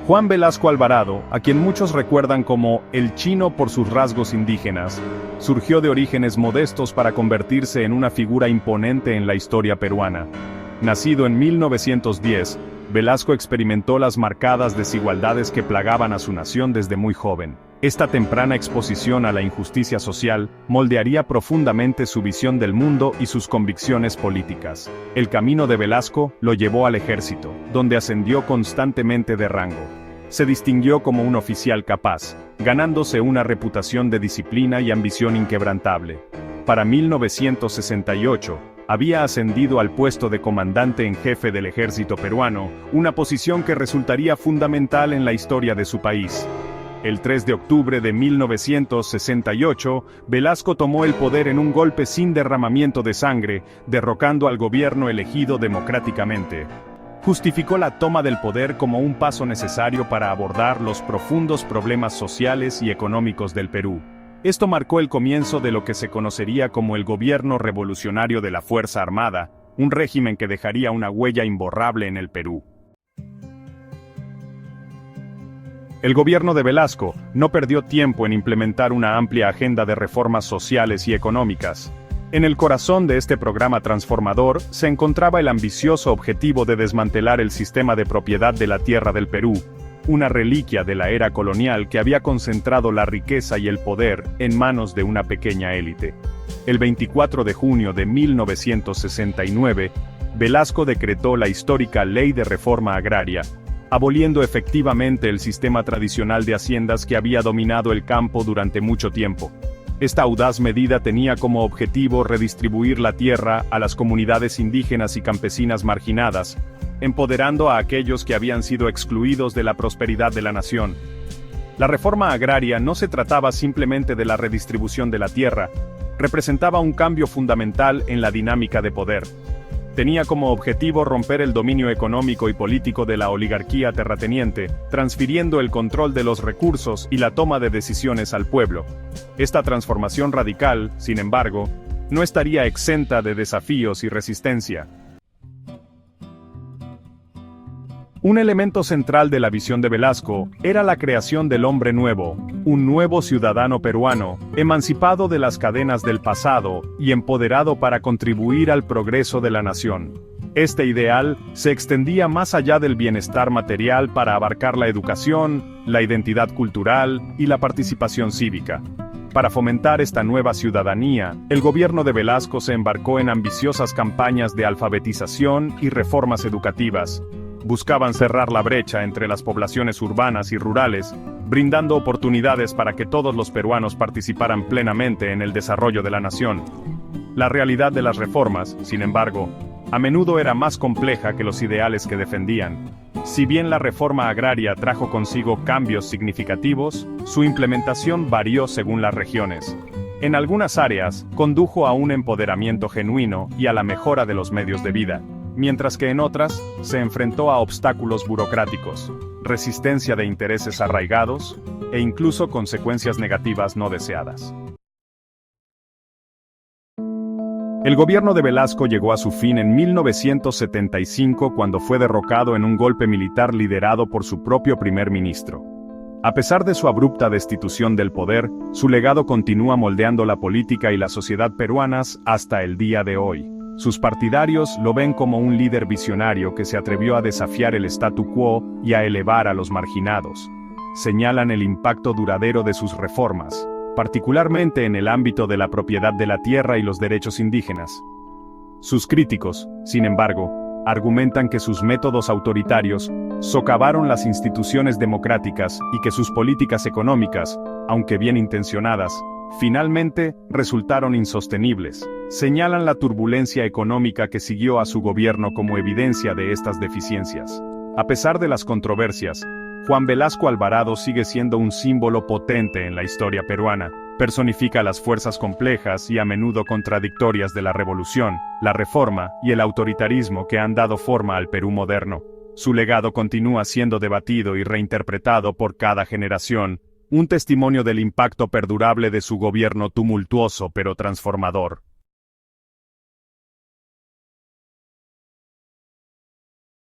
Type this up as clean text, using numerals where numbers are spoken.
Juan Velasco Alvarado, a quien muchos recuerdan como el chino por sus rasgos indígenas, surgió de orígenes modestos para convertirse en una figura imponente en la historia peruana. Nacido en 1910, Velasco experimentó las marcadas desigualdades que plagaban a su nación desde muy joven. Esta temprana exposición a la injusticia social moldearía profundamente su visión del mundo y sus convicciones políticas. El camino de Velasco lo llevó al ejército, donde ascendió constantemente de rango. Se distinguió como un oficial capaz, ganándose una reputación de disciplina y ambición inquebrantable. Para 1968, había ascendido al puesto de comandante en jefe del ejército peruano, una posición que resultaría fundamental en la historia de su país. El 3 de octubre de 1968, Velasco tomó el poder en un golpe sin derramamiento de sangre, derrocando al gobierno elegido democráticamente. Justificó la toma del poder como un paso necesario para abordar los profundos problemas sociales y económicos del Perú. Esto marcó el comienzo de lo que se conocería como el Gobierno Revolucionario de la Fuerza Armada, un régimen que dejaría una huella imborrable en el Perú. El gobierno de Velasco no perdió tiempo en implementar una amplia agenda de reformas sociales y económicas. En el corazón de este programa transformador se encontraba el ambicioso objetivo de desmantelar el sistema de propiedad de la tierra del Perú, una reliquia de la era colonial que había concentrado la riqueza y el poder en manos de una pequeña élite. El 24 de junio de 1969, Velasco decretó la histórica Ley de Reforma Agraria, aboliendo efectivamente el sistema tradicional de haciendas que había dominado el campo durante mucho tiempo. Esta audaz medida tenía como objetivo redistribuir la tierra a las comunidades indígenas y campesinas marginadas, empoderando a aquellos que habían sido excluidos de la prosperidad de la nación. La reforma agraria no se trataba simplemente de la redistribución de la tierra, representaba un cambio fundamental en la dinámica de poder. Tenía como objetivo romper el dominio económico y político de la oligarquía terrateniente, transfiriendo el control de los recursos y la toma de decisiones al pueblo. Esta transformación radical, sin embargo, no estaría exenta de desafíos y resistencia. Un elemento central de la visión de Velasco era la creación del hombre nuevo, un nuevo ciudadano peruano, emancipado de las cadenas del pasado y empoderado para contribuir al progreso de la nación. Este ideal se extendía más allá del bienestar material para abarcar la educación, la identidad cultural y la participación cívica. Para fomentar esta nueva ciudadanía, el gobierno de Velasco se embarcó en ambiciosas campañas de alfabetización y reformas educativas. Buscaban cerrar la brecha entre las poblaciones urbanas y rurales, brindando oportunidades para que todos los peruanos participaran plenamente en el desarrollo de la nación. La realidad de las reformas, sin embargo, a menudo era más compleja que los ideales que defendían. Si bien la reforma agraria trajo consigo cambios significativos, su implementación varió según las regiones. En algunas áreas, condujo a un empoderamiento genuino y a la mejora de los medios de vida, mientras que en otras, se enfrentó a obstáculos burocráticos, resistencia de intereses arraigados, e incluso consecuencias negativas no deseadas. El gobierno de Velasco llegó a su fin en 1975 cuando fue derrocado en un golpe militar liderado por su propio primer ministro. A pesar de su abrupta destitución del poder, su legado continúa moldeando la política y la sociedad peruanas hasta el día de hoy. Sus partidarios lo ven como un líder visionario que se atrevió a desafiar el statu quo y a elevar a los marginados. Señalan el impacto duradero de sus reformas, particularmente en el ámbito de la propiedad de la tierra y los derechos indígenas. Sus críticos, sin embargo, argumentan que sus métodos autoritarios socavaron las instituciones democráticas y que sus políticas económicas, aunque bien intencionadas, finalmente resultaron insostenibles. Señalan la turbulencia económica que siguió a su gobierno como evidencia de estas deficiencias. A pesar de las controversias, Juan Velasco Alvarado sigue siendo un símbolo potente en la historia peruana. Personifica las fuerzas complejas y a menudo contradictorias de la revolución, la reforma y el autoritarismo que han dado forma al Perú moderno. Su legado continúa siendo debatido y reinterpretado por cada generación, un testimonio del impacto perdurable de su gobierno tumultuoso pero transformador.